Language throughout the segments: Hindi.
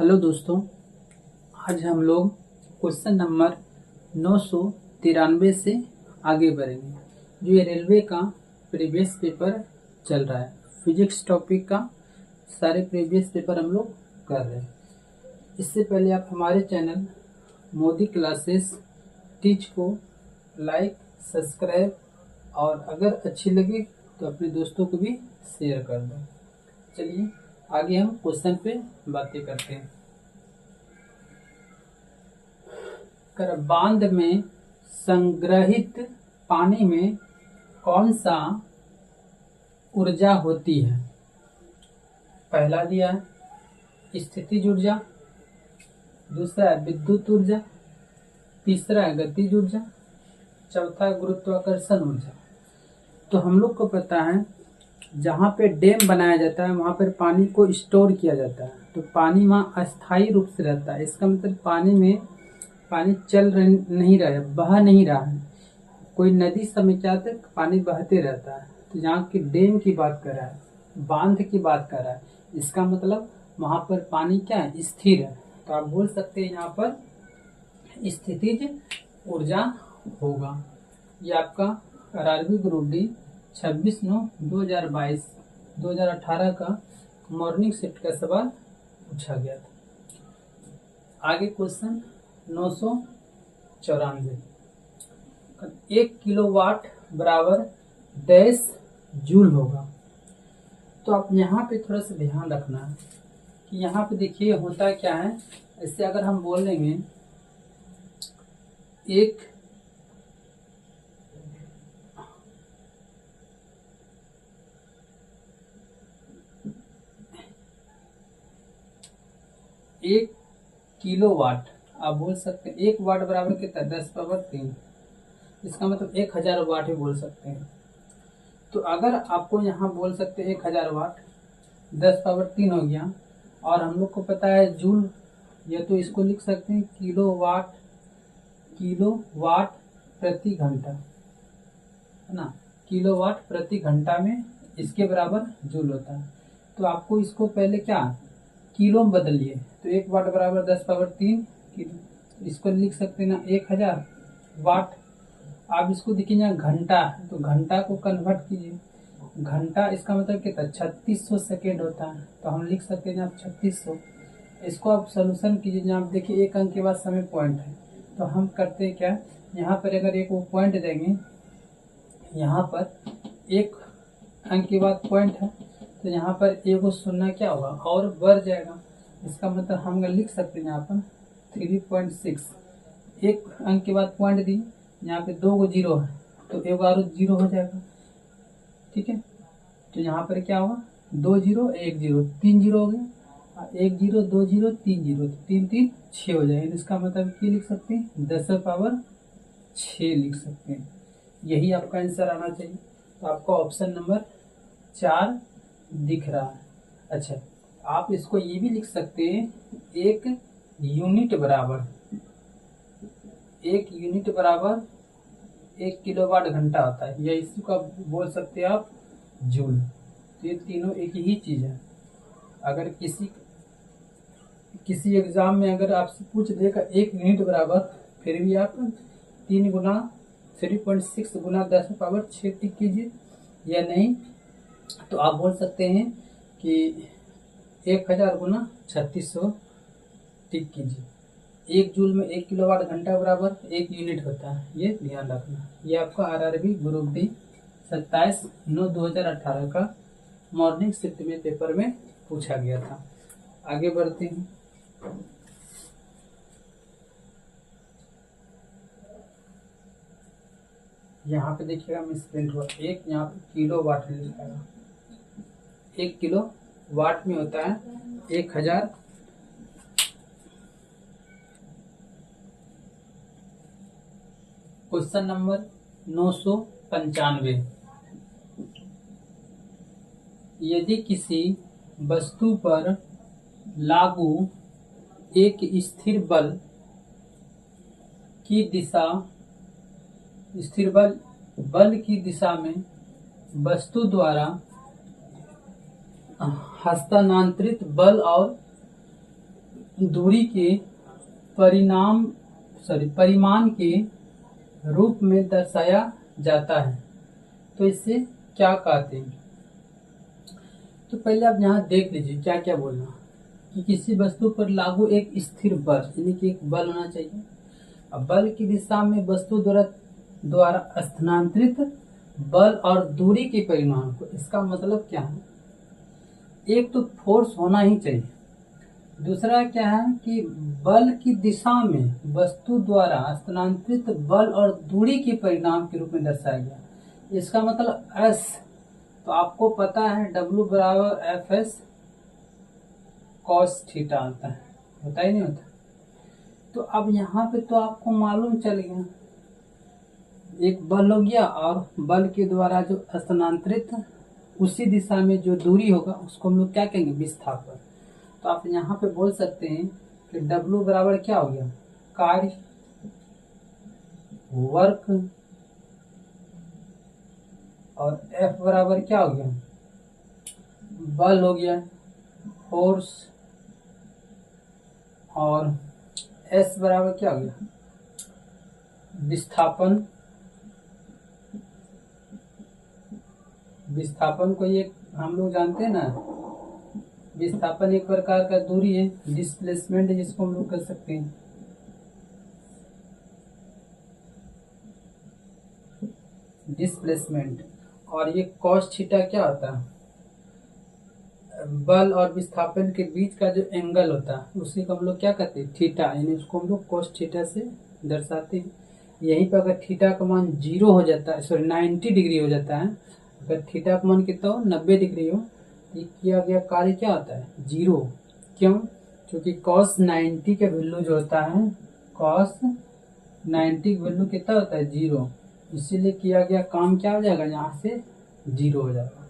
हेलो दोस्तों, आज हम लोग क्वेश्चन नंबर 993 से आगे बढ़ेंगे। जो ये रेलवे का प्रीवियस पेपर चल रहा है, फिजिक्स टॉपिक का सारे प्रीवियस पेपर हम लोग कर रहे हैं। इससे पहले आप हमारे चैनल मोदी क्लासेस टीच को लाइक, सब्सक्राइब और अगर अच्छी लगे तो अपने दोस्तों को भी शेयर कर दो। चलिए आगे हम क्वेश्चन पे बातें करते हैं। बांध में संग्रहित पानी में कौन सा ऊर्जा होती है? पहला दिया है स्थितिज ऊर्जा, दूसरा है विद्युत ऊर्जा, तीसरा है गतिज ऊर्जा, चौथा है गुरुत्वाकर्षण ऊर्जा। तो हम लोग को पता है जहाँ पे डैम बनाया जाता है वहाँ पर पानी को स्टोर किया जाता है, तो पानी वहाँ अस्थायी रूप से रहता है। इसका मतलब पानी में पानी नहीं रहा है, बह नहीं रहा है। कोई नदी समय क्या तक पानी बहते रहता है। तो यहाँ की डैम की बात कर रहा है, बांध की बात कर रहा है, इसका मतलब वहाँ पर पानी क्या है, स्थिर है। तो आप बोल सकते हैं यहाँ पर स्थितिज ऊर्जा होगा। ये आपका आरआरबी ग्रुप डी 26/9/2022 2018 का मॉर्निंग शिफ्ट का सवाल पूछा गया था। आगे क्वेश्चन 994, 1 किलोवाट बराबर डैश जूल होगा। तो आप यहाँ पे थोड़ा सा ध्यान रखना है कि यहाँ पे देखिए होता क्या है। इससे अगर हम बोल देंगे एक किलोवाट, आप बोल सकते हैं 1 वाट बराबर कितना, 10⁻3। इसका मतलब 1000 वाट ही बोल सकते हैं। तो अगर आपको यहाँ बोल सकते हैं 1000 वाट, 10⁻3 हो गया। और हम लोग को पता है जूल, या तो इसको लिख सकते हैं किलोवाट प्रति घंटा, है ना। किलोवाट प्रति घंटा में इसके बराबर जूल होता है। तो आपको इसको पहले क्या किलो में बदलिए, तो 1 वाट बराबर 10⁻3 किलो। इसको लिख सकते हैं ना 1000 वाट। आप इसको देखिए यहाँ घंटा, तो घंटा को कन्वर्ट कीजिए। घंटा इसका मतलब कितना, 3600 सेकेंड होता है। तो हम लिख सकते हैं यहाँ 3600। इसको आप सोल्यूशन कीजिए। जहाँ आप देखिए 1 अंक के बाद समय पॉइंट है, तो हम करते हैं क्या, यहाँ पर अगर एक वो पॉइंट देंगे, यहाँ पर 1 अंक के बाद पॉइंट है, तो यहाँ पर एगो शून्य क्या होगा और बढ़ जाएगा। इसका मतलब हम लिख सकते हैं यहाँ पर 3.6। 1 अंक के बाद पॉइंट दी, यहाँ पे 2 गो जीरो है, तो एगो और जीरो हो जाएगा। ठीक है, तो यहाँ पर क्या होगा 2 0 1 0, 3 जीरो हो गया, 1 0 2 0 3 0, 3 3 6 हो जाएगा। इसका मतलब क्या लिख सकते हैं, 10⁻6 लिख सकते हैं। यही आपका आंसर आना चाहिए। तो आपका ऑप्शन नंबर 4 दिख रहा है। अच्छा, आप इसको ये भी लिख सकते हैं 1 यूनिट बराबर 1 किलोवाट घंटा होता है, या इसको बोल सकते हैं आप जूल। तो ये तीनों एक ही चीज है। अगर किसी एग्जाम में अगर आपसे पूछ देगा 1 यूनिट बराबर, फिर भी आप 3.6 गुना 10⁻6 टिक कीजिए, या नहीं तो आप बोल सकते हैं कि 1000 गुना 3600 टिक कीजिए। 1 जूल में 1 किलोवाट घंटा बराबर 1 यूनिट होता है, ये ध्यान रखना। ये आपका आरआरबी ग्रुप डी 27/9/2018 का मॉर्निंग शिफ्ट में पेपर में पूछा गया था। आगे बढ़ते हैं। यहाँ पे देखिएगा मिसप्रिंट हुआ, एक यहाँ पे किलो वाट लिखा है। 1 किलो वाट में होता है 1000। क्वेश्चन नंबर 995, यदि किसी वस्तु पर लागू एक स्थिर बल की दिशा में वस्तु द्वारा हस्तांतरित बल और दूरी के परिमाण के रूप में दर्शाया जाता है। तो इससे क्या कहते हैं? तो पहले आप यहाँ देख लीजिए क्या क्या बोलना कि किसी वस्तु पर लागू एक स्थिर बल, यानी कि एक बल होना चाहिए। अब बल की दिशा में वस्तु द्वारा स्थानांतरित बल और दूरी के परिमाण को, इसका मतलब क्या है? एक तो फोर्स होना ही चाहिए, दूसरा क्या है कि बल की दिशा में वस्तु द्वारा स्थानांतरित बल और दूरी के परिणाम के रूप में दर्शाया गया। इसका मतलब एस, तो आपको पता है W बराबर एफ एस कॉस थीटा आता है, होता ही नहीं होता? तो अब यहाँ पे तो आपको मालूम चल गया, एक बल हो गया और बल के द्वारा जो स्थानांतरित उसी दिशा में जो दूरी होगा उसको हम लोग क्या कहेंगे? विस्थापन। तो आप यहाँ पे बोल सकते हैं कि W बराबर क्या हो गया? कार्य, वर्क, और F बराबर क्या हो गया? बल हो गया, फोर्स, और S बराबर क्या हो गया? विस्थापन। विस्थापन को ये हम लोग जानते हैं ना, विस्थापन एक प्रकार का दूरी है, डिस्प्लेसमेंट जिसको हम लोग कर सकते हैं। डिस्प्लेसमेंट। और ये कॉस थीटा क्या होता है? बल और विस्थापन के बीच का जो एंगल होता है उसी को हम लोग क्या कहते हैं? थीटा, यानी उसको हम लोग कॉस थीटा से दर्शाते हैं। यहीं पर अगर थीटा का मान 0 हो जाता है, सॉरी 90 डिग्री हो जाता है, अगर थीटा का मान कितना हो? 90 डिग्री हो, ये किया गया कार्य क्या होता है? 0। क्यों? क्योंकि cos 90 का वैल्यू जो होता है, cos 90 का वैल्यू कितना होता है? 0। इसीलिए किया गया काम क्या हो जाएगा? यहाँ से 0 हो जाएगा।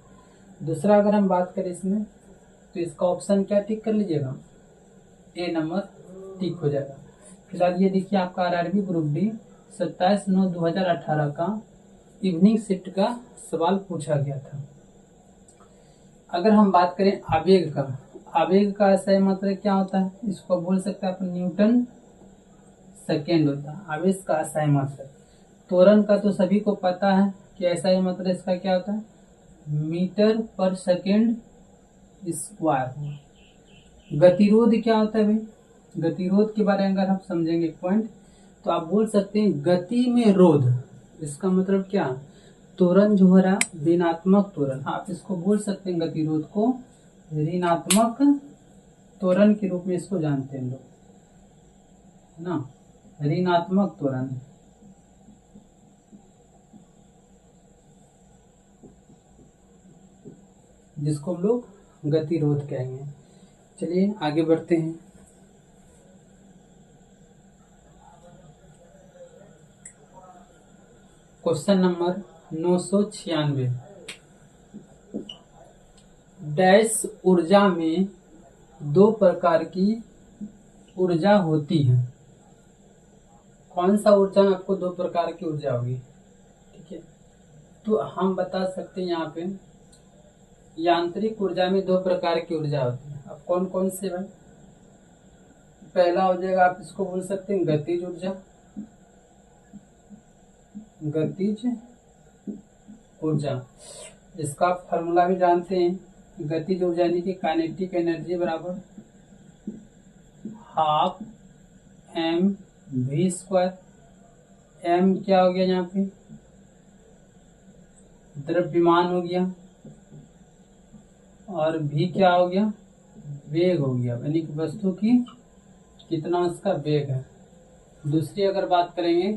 दूसरा अगर हम बात करें इसमें, तो इसका ऑप्शन क्या टिक कर लीजिएगा? ए नंबर टिक हो जाएगा। फिलहाल ये देखिए आपका RRB ग्रुप डी 27/9/2018 का इवनिंग शिफ्ट का सवाल पूछा गया था। अगर हम बात करें आवेग का, आवेग का सही मात्रक क्या होता है? इसको बोल सकते हैं अपन न्यूटन सेकेंड होता है आवेश का सही मात्रक। त्वरण का तो सभी को पता है कि ऐसा ही मात्रक इसका क्या होता है? मीटर पर सेकेंड स्क्वायर। गतिरोध क्या होता है भाई? गतिरोध के बारे में अगर हम समझेंगे पॉइंट, तो आप बोल सकते हैं गति में रोध। इसका मतलब क्या? त्वरण जो हो रहा ऋणात्मक त्वरण, आप इसको बोल सकते हैं गतिरोध को ऋणात्मक त्वरण के रूप में इसको जानते हैं लोग, है ना? ऋणात्मक त्वरण, जिसको हम लोग गतिरोध कहेंगे। चलिए आगे बढ़ते हैं। Question number 996। डैश ऊर्जा में 2 प्रकार की ऊर्जा होती है। कौन सा ऊर्जा में आपको 2 प्रकार की ऊर्जा होगी? ठीक है, तो हम बता सकते हैं यहाँ पे यांत्रिक ऊर्जा में 2 प्रकार की ऊर्जा होती है। अब कौन कौन से भाई? पहला हो जाएगा, आप इसको बोल सकते हैं गतिज ऊर्जा। गतिज ऊर्जा, इसका आप फॉर्मूला भी जानते हैं। गतिज ऊर्जा यानी कि काइनेटिक एनर्जी बराबर हाफ mv²। m क्या हो गया यहाँ पे? द्रव्यमान हो गया, और v क्या हो गया? वेग हो गया, यानी कि वस्तु की कितना उसका वेग है। दूसरी अगर बात करेंगे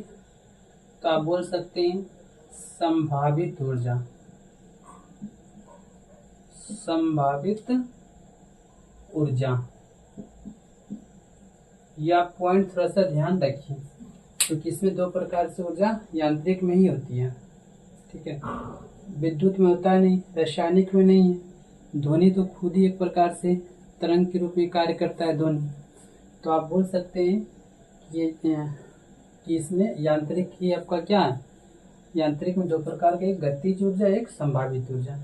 तो आप बोल सकते हैं संभावित ऊर्जा। संभावित ऊर्जा, यह पॉइंट थोड़ा सा ध्यान रखिए, क्योंकि इसमें 2 प्रकार से ऊर्जा यांत्रिक में ही होती है। ठीक है, विद्युत में होता है नहीं, रासायनिक में नहीं है। ध्वनि तो खुद ही एक प्रकार से तरंग के रूप में कार्य करता है ध्वनि। तो आप बोल सकते हैं कि इसमें यांत्रिक ही आपका क्या है? यांत्रिक में 2 प्रकार के, एक गतिज ऊर्जा, एक संभावित ऊर्जा।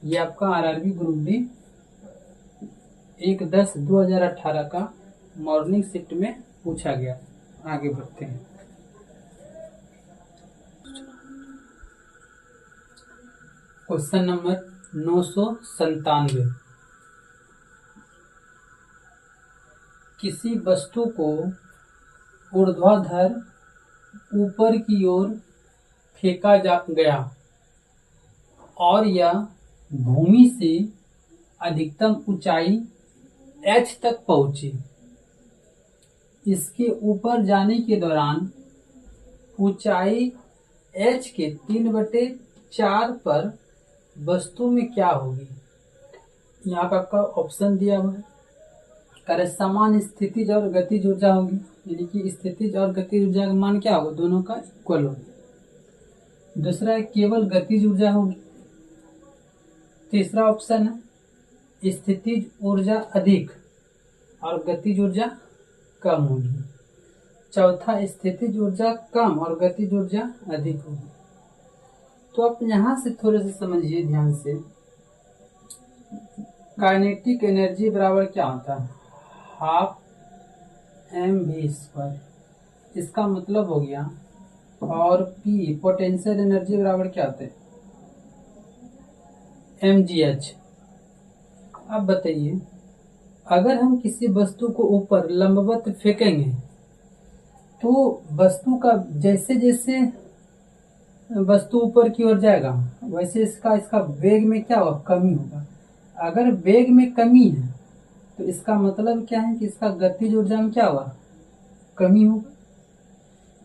ये आपका RRB ग्रुप डी 1/10/2018 का मॉर्निंग शिफ्ट में पूछा गया। आगे बढ़ते हैं। Question number 997। किसी वस्तु को ऊर्ध्वाधर ऊपर की ओर फेंका गया और यह भूमि से अधिकतम ऊंचाई h तक पहुंची। इसके ऊपर जाने के दौरान ऊंचाई h के 3/4 पर वस्तु में क्या होगी? यहाँ पर आपका ऑप्शन दिया हुआ है। करे समान स्थितिज और गतिज ऊर्जा होगी, यानी कि स्थितिज और गतिज ऊर्जा का मान क्या होगा? दोनों का इक्वल होगा। दूसरा है केवल गतिज ऊर्जा होगी। तीसरा ऑप्शन है स्थितिज ऊर्जा अधिक और गतिज ऊर्जा कम होगी। चौथा स्थितिज ऊर्जा कम और गतिज ऊर्जा अधिक होगी। तो आप यहाँ से थोड़े से समझिए ध्यान से। काइनेटिक एनर्जी बराबर क्या होता है? 12 mv²। इसका मतलब हो गया। और P पोटेंशियल एनर्जी बराबर क्या होता है? mgh। अब बताइए, अगर हम किसी वस्तु को ऊपर लंबवत फेंकेंगे तो वस्तु का जैसे जैसे वस्तु ऊपर की ओर जाएगा वैसे इसका वेग में क्या होगा? कमी होगा। अगर वेग में कमी है तो इसका मतलब क्या है कि इसका गतिज ऊर्जा में क्या होगा? कमी होगा।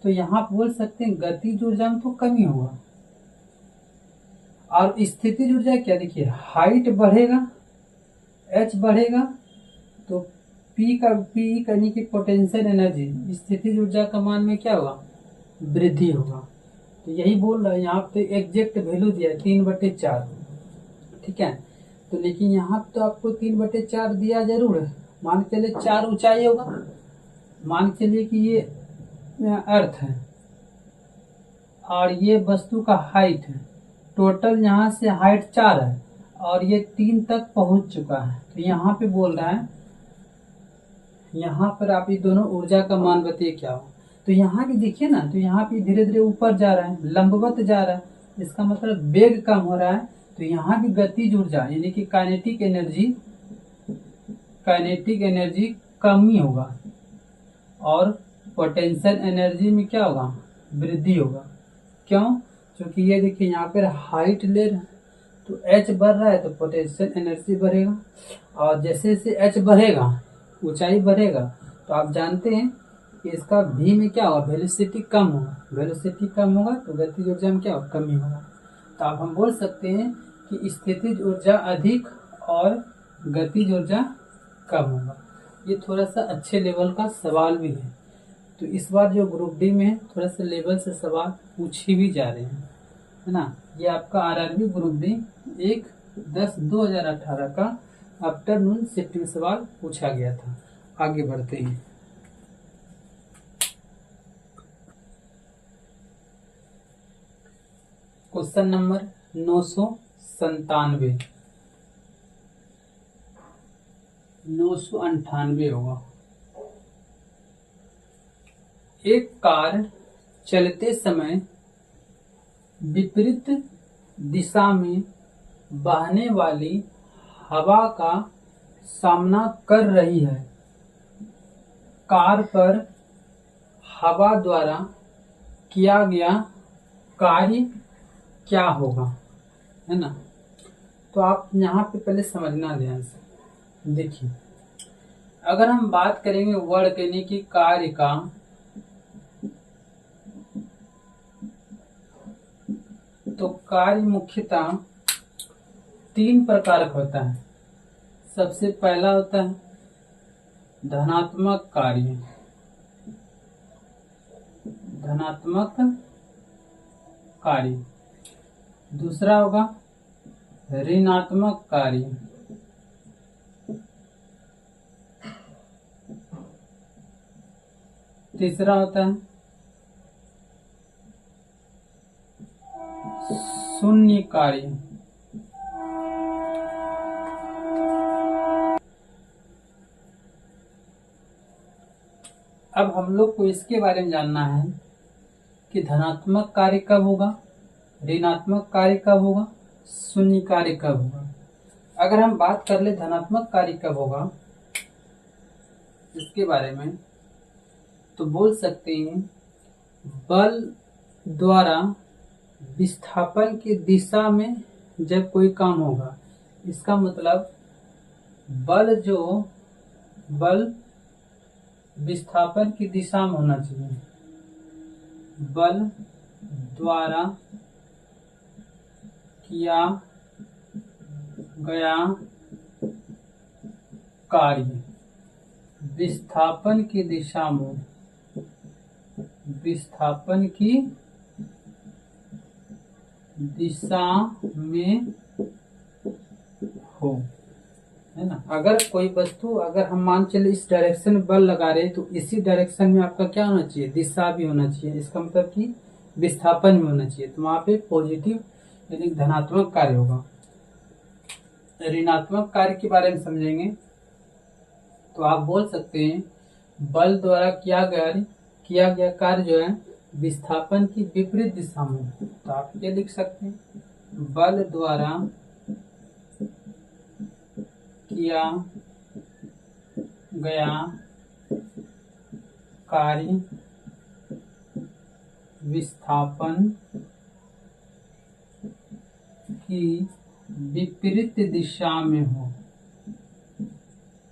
तो यहाँ आप बोल सकते हैं गतिज ऊर्जा में तो कमी होगा। और स्थितिज ऊर्जा क्या? देखिए, हाइट बढ़ेगा, h बढ़ेगा तो P यानी कि पोटेंशियल एनर्जी स्थितिज ऊर्जा का मान में क्या होगा? वृद्धि होगा। तो यही बोल रहा है। यहाँ पे एग्जैक्ट वैल्यू दिया है 3/4। ठीक है, तो लेकिन यहाँ तो आपको 3/4 दिया जरूर है। मान के चलिए 4 ऊंचाई होगा। मान के चलिए कि ये अर्थ है और ये वस्तु का हाइट है। टोटल यहाँ से हाइट 4 है और ये 3 तक पहुंच चुका है। तो यहाँ पे बोल रहा है, यहाँ पर आप ये दोनों ऊर्जा का मान बताइए क्या हो। तो यहाँ भी देखिए ना, तो यहाँ पे धीरे धीरे ऊपर जा रहा है, लंबवत जा रहा है। इसका मतलब वेग कम हो रहा है। तो यहाँ भी गतिज ऊर्जा यानी कि काइनेटिक एनर्जी कम ही होगा और पोटेंशियल एनर्जी में क्या होगा? वृद्धि होगा। क्यों? क्योंकि ये देखिए यहाँ पर हाइट ले रहा है तो h बढ़ रहा है तो पोटेंशियल एनर्जी बढ़ेगा। और जैसे जैसे h बढ़ेगा, ऊंचाई बढ़ेगा, तो आप जानते हैं कि इसका v में क्या होगा? वेलोसिटी कम होगा। वेलोसिटी कम होगा तो गतिज ऊर्जा में क्या होगा? कमी होगा। तो आप हम बोल सकते हैं कि स्थितिज ऊर्जा अधिक और गतिज ऊर्जा कम होगा। ये थोड़ा सा अच्छे लेवल का सवाल भी है। तो इस बार जो ग्रुप डी में है थोड़ा सा लेवल से सवाल पूछे भी जा रहे हैं, है ना। ये आपका आरआरबी ग्रुप डी 1/10/2018 का आफ्टरनून शिफ्ट में सवाल पूछा गया था। आगे बढ़ते हैं। क्वेश्चन नंबर 997 998 होगा। एक कार चलते समय विपरीत दिशा में बहने वाली हवा का सामना कर रही है। कार पर हवा द्वारा किया गया कार्य क्या होगा, है ना। तो आप यहाँ पे पहले समझना ध्यान से। देखिए, अगर हम बात करेंगे वर्क यानी कि कार्य का, तो कार्य मुख्यतः 3 प्रकार का होता है। सबसे पहला होता है धनात्मक कार्य। धनात्मक कार्य। दूसरा होगा ऋणात्मक कार्य। तीसरा होता है शून्य कार्य। अब हम लोग को इसके बारे में जानना है कि धनात्मक कार्य कब होगा, ऋणात्मक कार्य कब होगा, शून्य कार्य कब होगा। अगर हम बात कर ले धनात्मक कार्य कब होगा इसके बारे में, तो बोल सकते हैं बल द्वारा विस्थापन की दिशा में जब कोई काम होगा। इसका मतलब बल विस्थापन की दिशा में होना चाहिए। बल द्वारा किया गया कार्य विस्थापन की दिशा में हो, है ना। अगर कोई वस्तु, अगर हम मान चले इस डायरेक्शन में बल लगा रहे तो इसी डायरेक्शन में आपका क्या होना चाहिए, दिशा भी होना चाहिए। इसका मतलब कि विस्थापन भी होना चाहिए, तो वहां पे पॉजिटिव यानी धनात्मक कार्य होगा। ऋणात्मक कार्य के बारे में समझेंगे तो आप बोल सकते हैं बल द्वारा किया गया कार्य जो है विस्थापन की विपरीत दिशा में। तो आप ये लिख सकते हैं बल द्वारा किया गया कार्य विस्थापन की विपरीत दिशा में हो,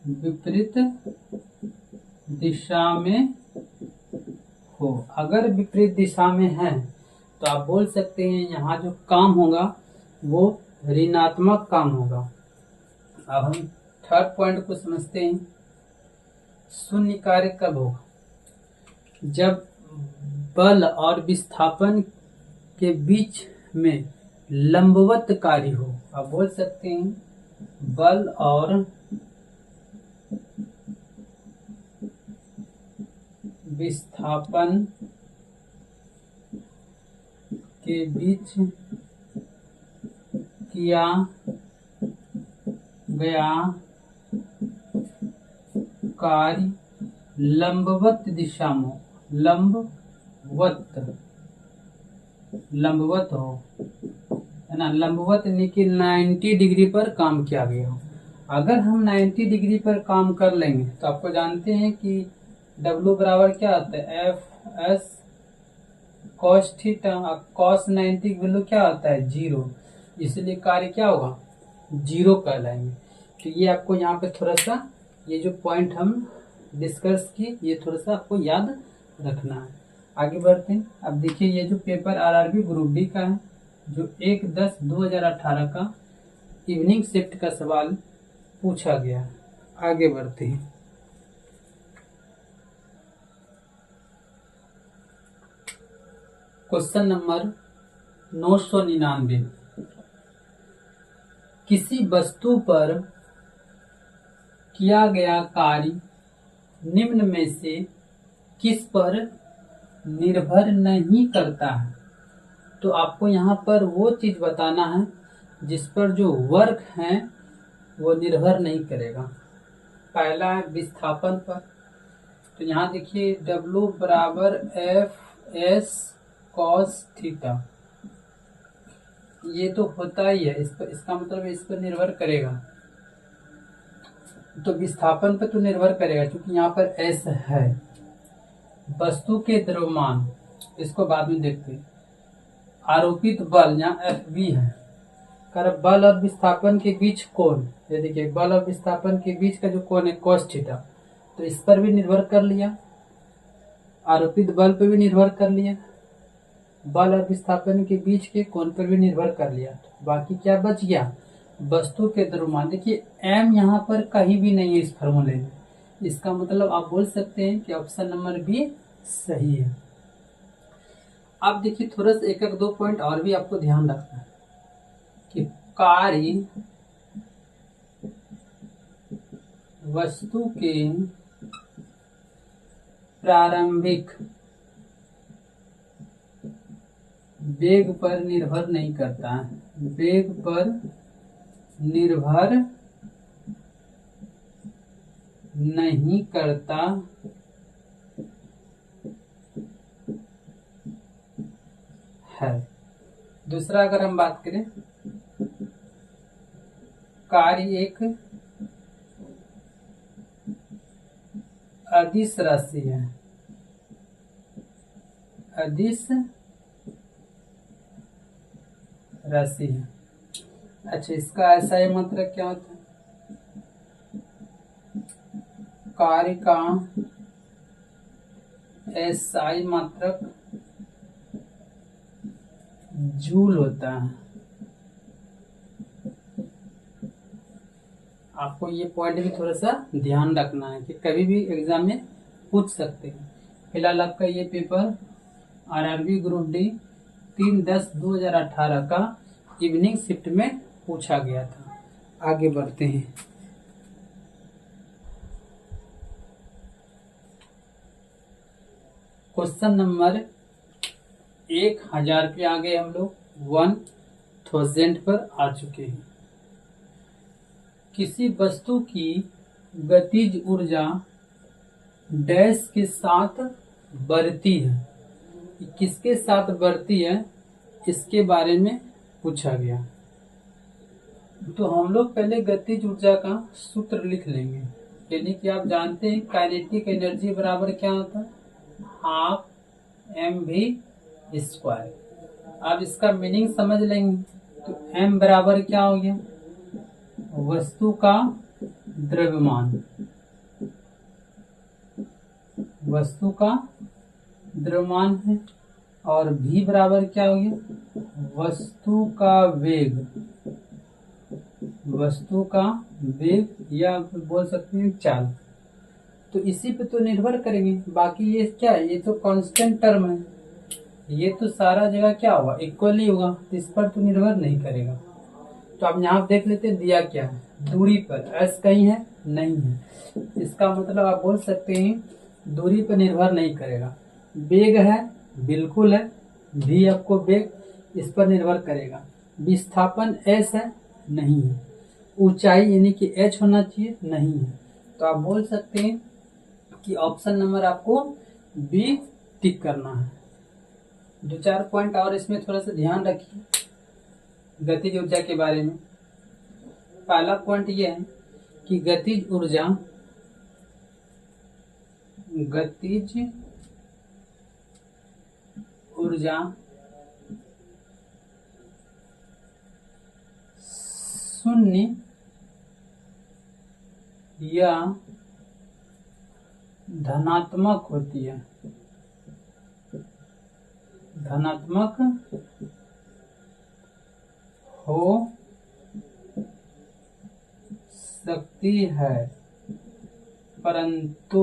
विपरीत दिशा में हो। अगर विपरीत दिशा में है तो आप बोल सकते हैं यहाँ जो काम होगा वो ऋणात्मक काम होगा। अब हम थर्ड पॉइंट को समझते हैं, शून्य कार्य कब होगा, जब बल और विस्थापन के बीच में लंबवत कार्य हो। आप बोल सकते हैं बल और विस्थापन के बीच किया गया कार्य लंबवत दिशा में, लंबवत हो, है ना। लंबवत यानी कि 90 डिग्री पर काम किया गया हो। अगर हम 90 डिग्री पर काम कर लेंगे तो आपको जानते हैं कि W बराबर क्या आता है, F S cos theta. Cos 90 की वैल्यू क्या आता है, 0, इसलिए कार्य क्या होगा, 0 कहलाएंगे। तो ये आपको यहाँ पे थोड़ा सा ये जो पॉइंट हम डिस्कस किए ये थोड़ा सा आपको याद रखना है। आगे बढ़ते हैं। अब देखिए ये जो पेपर आरआरबी ग्रुप डी का है जो 1/10/2018 का इवनिंग शिफ्ट का सवाल पूछा गया है। आगे बढ़ते हैं। क्वेश्चन नंबर 999, किसी वस्तु पर किया गया कार्य निम्न में से किस पर निर्भर नहीं करता है। तो आपको यहाँ पर वो चीज बताना है जिस पर जो वर्क है वो निर्भर नहीं करेगा। पहला है विस्थापन पर। तो यहाँ देखिए W बराबर एफ एस कॉस थीटा, ये तो होता ही है, इस पर, इसका मतलब इस पर निर्भर करेगा। तो विस्थापन पर तो निर्भर करेगा क्योंकि यहाँ पर S है। वस्तु के द्रव्यमान, इसको बाद में देखते हैं। आरोपित बल यहाँ FB है। कर बल और विस्थापन के बीच कोण, ये देखिए बल और विस्थापन के बीच का जो कोण है cos थीटा, तो इस पर भी निर्भर कर लिया। आरोपित बल पर भी निर्भर कर लिया, बल और विस्थापन के बीच के कोण पर भी निर्भर कर लिया। बाकी क्या बच गया, वस्तु के द्रव्यमान। देखिए m यहाँ पर कहीं भी नहीं है इस फॉर्मूले में, इसका मतलब आप बोल सकते हैं कि ऑप्शन नंबर बी सही है। अब देखिए थोड़ा सा एक दो पॉइंट और भी आपको ध्यान रखना है कि कार्य वस्तु के प्रारंभिक वेग पर निर्भर नहीं करता है, वेग पर निर्भर नहीं करता है। दूसरा अगर हम बात करें, कार्य एक अदिश राशि है। अदिश राशि है। अच्छा, इसका ऐसा ही मतलब क्या होता है? कार्य का एसआई मात्रक जूल होता है। आपको ये पॉइंट भी थोड़ा सा ध्यान रखना है कि कभी भी एग्जाम में पूछ सकते हैं। फिलहाल आपका ये पेपर आरआरबी ग्रुप डी 3/10/2018 का इवनिंग शिफ्ट में पूछा गया था। आगे बढ़ते हैं। क्वेश्चन नंबर 1000 पे आ गए हम लोग, 1000 पर आ चुके हैं। किसी वस्तु की गतिज ऊर्जा डैश के साथ बढ़ती है। किसके साथ बढ़ती है इसके बारे में पूछा गया। तो हम लोग पहले गतिज ऊर्जा का सूत्र लिख लेंगे। यानी कि आप जानते हैं काइनेटिक एनर्जी बराबर क्या होता है? Half mv²। आप इसका मीनिंग समझ लेंगे। तो m बराबर क्या हो गया? वस्तु का द्रव्यमान। वस्तु का द्रव्यमान है। और v बराबर क्या हो गया? वस्तु का वेग। वस्तु का वेग या बोल सकते हैं चाल। तो इसी पे तो निर्भर करेंगे। बाकी ये क्या है? ये तो कांस्टेंट टर्म है। ये तो सारा जगह क्या होगा? इक्वली होगा। तो इस पर तो निर्भर नहीं करेगा। तो आप यहाँ देख लेते हैं दिया क्या है। दूरी पर एस कहीं है? नहीं है। इसका मतलब आप बोल सकते हैं दूरी पर निर्भर नहीं करेगा। वेग है? बिल्कुल है। भी आपको वेग इस पर निर्भर करेगा। विस्थापन एस है? नहीं है। ऊंचाई यानी कि एच होना चाहिए? नहीं है। तो आप बोल सकते हैं कि ऑप्शन नंबर आपको बी टिक करना है। 2-4 पॉइंट और इसमें थोड़ा सा ध्यान रखिए गतिज ऊर्जा के बारे में। पहला पॉइंट यह है कि गतिज ऊर्जा शून्य या धनात्मक होती है। धनात्मक हो सकती है, परंतु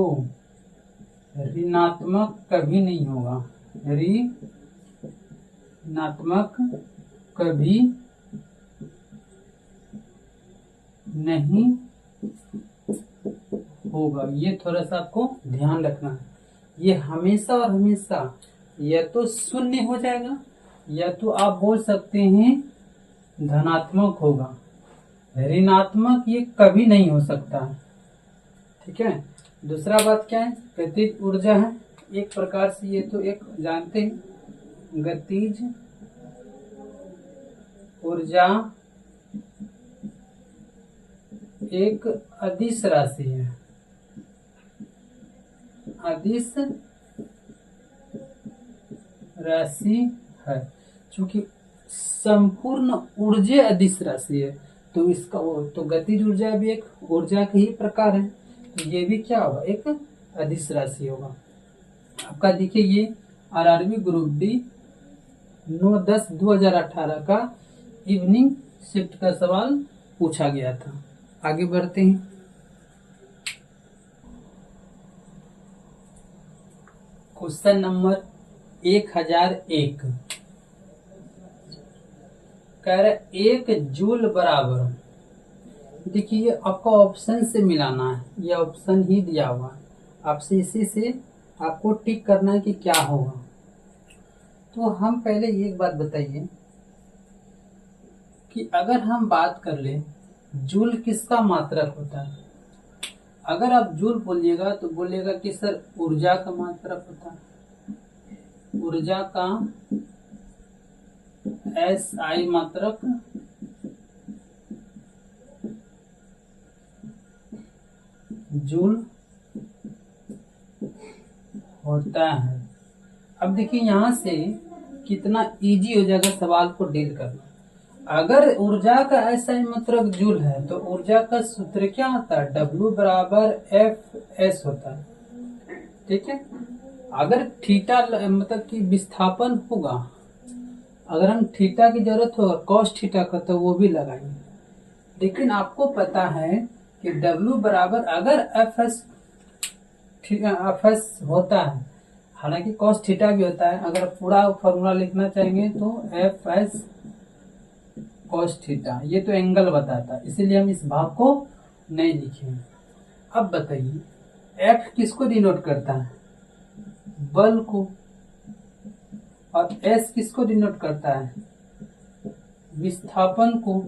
ऋणात्मक कभी नहीं होगा। ऋणात्मक कभी नहीं होगा। ये थोड़ा सा आपको ध्यान रखना है। ये हमेशा और हमेशा या तो शून्य हो जाएगा या तो आप बोल सकते हैं धनात्मक होगा। ऋणात्मक ये कभी नहीं हो सकता। ठीक है। दूसरा बात क्या है? गतिज ऊर्जा है एक प्रकार से। ये तो एक जानते हैं गतिज ऊर्जा एक अदिश राशि है। अदिश राशि है। चूंकि संपूर्ण ऊर्जा अदिश राशि है तो इसका तो गतिज ऊर्जा भी एक ऊर्जा के ही प्रकार है। तो ये भी क्या होगा? एक अदिश राशि होगा। आपका देखिए ये आरआरबी ग्रुप डी 9/10/2018 का इवनिंग शिफ्ट का सवाल पूछा गया था। आगे बढ़ते हैं। क्वेश्चन नंबर 1001 कह रहे 1 जूल बराबर। देखिए ये आपका ऑप्शन से मिलाना है। ये ऑप्शन ही दिया हुआ है। आपसे इसी से आपको टिक करना है कि क्या होगा। तो हम पहले एक बात बताइए कि अगर हम बात कर ले जूल किसका मात्रक होता है? अगर आप जूल बोलिएगा तो बोलिएगा कि सर ऊर्जा का मात्रक होता है। ऊर्जा का SI मात्रक जूल होता है। अब देखिए यहां से कितना इजी हो जाएगा सवाल को डील करना। अगर ऊर्जा का SI मात्रक जूल है तो ऊर्जा का सूत्र क्या होता है? W बराबर FS होता है। ठीक है, अगर थीटा मतलब कि विस्थापन होगा, अगर हम थीटा की जरूरत होगा कॉस थीटा का तो वो भी लगाएंगे, लेकिन आपको पता है कि W बराबर अगर FS होता है, हालांकि कॉस थीटा भी होता है, अगर पूरा फॉर्मूला लिखना चाहेंगे तो FS कॉस थीटा, ये तो एंगल बताता है, इसीलिए हम इस भाग को नहीं लिखे। अब बताइए F किसको डिनोट करता है? बल को। और S किसको डिनोट करता है? विस्थापन को।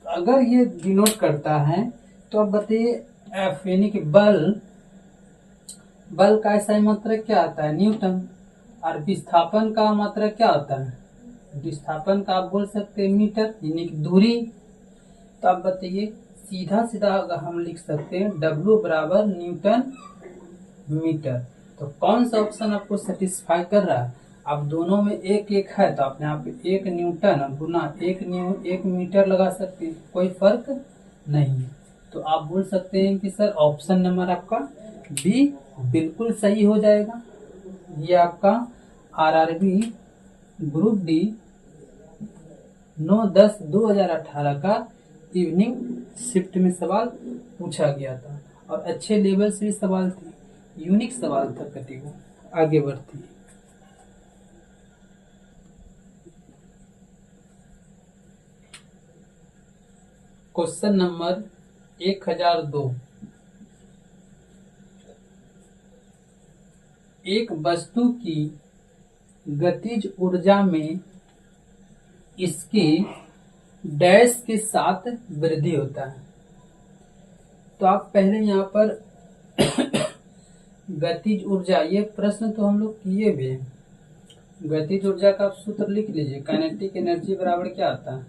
अगर ये डिनोट करता है तो अब बताइए F यानी कि बल का ऐसा मात्रक क्या आता है? न्यूटन। और विस्थापन का मात्रक क्या होता है? विस्थापन का आप बोल सकते हैं मीटर, यानी कि दूरी। तो आप बताइए सीधा सीधा अगर हम लिख सकते हैं W बराबर न्यूटन मीटर। तो कौन सा ऑप्शन आपको सेटिस्फाई कर रहा है? आप दोनों में एक एक है तो आप यहाँ पे 1 न्यूटन गुना 1 मीटर लगा सकते हैं, कोई फर्क नहीं है। तो आप बोल सकते हैं कि सर ऑप्शन नंबर आपका बी बिल्कुल सही हो जाएगा। ये आपका RRB ग्रुप डी 9/10/2018 का इवनिंग शिफ्ट में सवाल पूछा गया था और अच्छे लेवल से भी सवाल थे, यूनिक सवाल था कटी को। आगे बढ़ती है। Question number 1002। एक वस्तु की गतिज ऊर्जा में इसके डैश के साथ वृद्धि होता है। तो आप पहले यहाँ पर गतिज ऊर्जा, ये प्रश्न तो हम लोग किए भी हैं। गतिज ऊर्जा का आप सूत्र लिख लीजिए। काइनेटिक एनर्जी बराबर क्या होता है?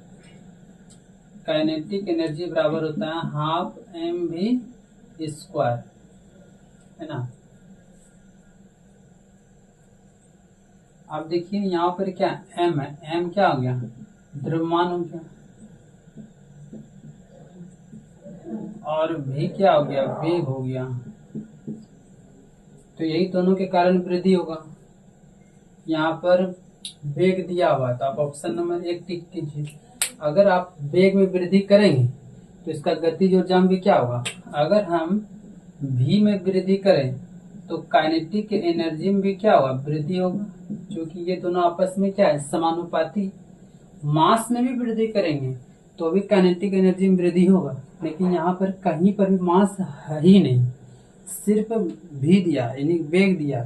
काइनेटिक एनर्जी बराबर होता है 12 mv², है ना। आप देखिए यहाँ पर क्या m है, m क्या हो गया? द्रव्यमान हो गया, और v क्या हो गया? वेग हो गया। तो यही दोनों के कारण वृद्धि होगा। यहाँ पर वेग दिया हुआ है तो आप ऑप्शन नंबर 1 टिक कीजिए। अगर आप वेग में वृद्धि करेंगे तो इसका गतिज ऊर्जा में भी क्या होगा? अगर हम v में वृद्धि करें तो काइनेटिक एनर्जी में भी क्या होगा? वृद्धि होगा, क्योंकि ये दोनों आपस में क्या है? समानुपाती। मास में भी वृद्धि करेंगे तो भी काइनेटिक एनर्जी में वृद्धि होगा, लेकिन यहाँ पर कहीं पर भी मास है ही नहीं, सिर्फ v दिया यानी वेग दिया,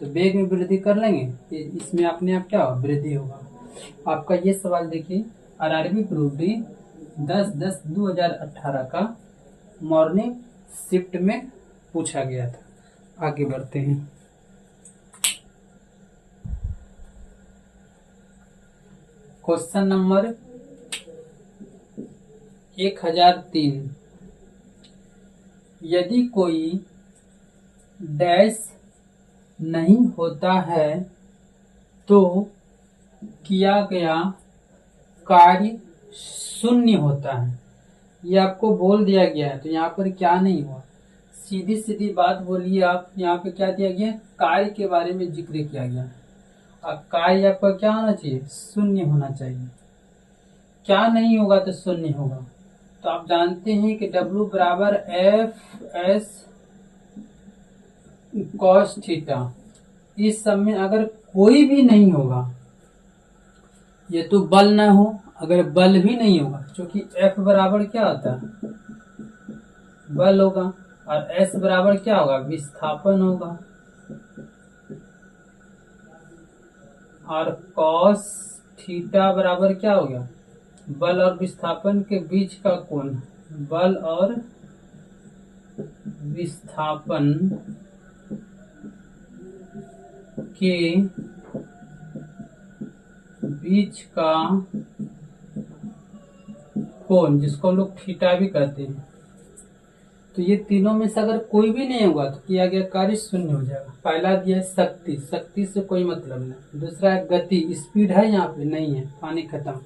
तो वेग में वृद्धि कर लेंगे, इसमें अपने आप क्या होगा? वृद्धि होगा। आपका ये सवाल देखिए RRB ग्रुप डी 10/10/2018 का मॉर्निंग शिफ्ट में पूछा गया था। आगे बढ़ते हैं। Question number 1003। यदि कोई डैश नहीं होता है तो किया गया कार्य शून्य होता है। ये आपको बोल दिया गया है, तो यहाँ पर क्या नहीं हुआ? सीधी सीधी बात बोलिए आप। यहाँ पे क्या दिया गया? कार्य के बारे में जिक्र किया गया। अब कार्य आपका क्या होना चाहिए? शून्य होना चाहिए। क्या नहीं होगा तो शून्य होगा। तो आप जानते हैं कि W बराबर FS cos थीटा। इस सब में अगर कोई भी नहीं होगा, ये तो बल ना हो, अगर बल भी नहीं होगा, क्योंकि F बराबर क्या होता है? बल होगा, और S बराबर क्या होगा? विस्थापन होगा, और cos थीटा बराबर क्या हो गया? बल और विस्थापन के बीच का कोण। बल और विस्थापन के बीच का कोण, जिसको हम लोग थीटा भी कहते हैं, तो ये तीनों में से अगर कोई भी नहीं होगा तो किया गया कार्य शून्य हो जाएगा। पहला दिया है शक्ति, शक्ति से कोई मतलब नहीं। दूसरा है गति, स्पीड है यहाँ पे नहीं है, पानी खत्म।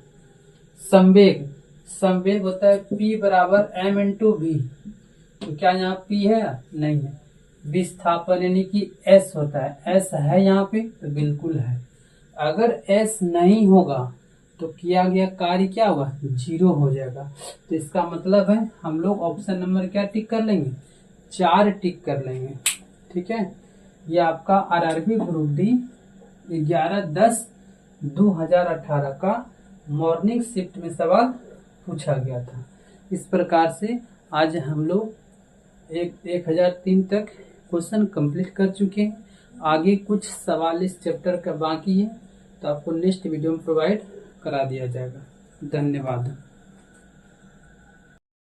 संवेग, संवेग होता है P बराबर m इंटू वी, तो क्या यहाँ P है? नहीं है। विस्थापन यानी कि S होता है, S है यहाँ पे तो बिल्कुल है। अगर S नहीं होगा तो किया गया कार्य क्या हुआ? 0 हो जाएगा। तो इसका मतलब है हम लोग ऑप्शन नंबर क्या टिक कर लेंगे? 4 टिक कर लेंगे। ठीक है, ये आपका आरआरबी ग्रुप डी 11/10/2018 का मॉर्निंग शिफ्ट में सवाल पूछा गया था। इस प्रकार से आज हम लोग 1003 तक क्वेश्चन कंप्लीट कर चुके हैं। आगे कुछ सवाल इस चैप्टर का बाकी है, तो आपको नेक्स्ट वीडियो में प्रोवाइड करा दिया जाएगा। धन्यवाद।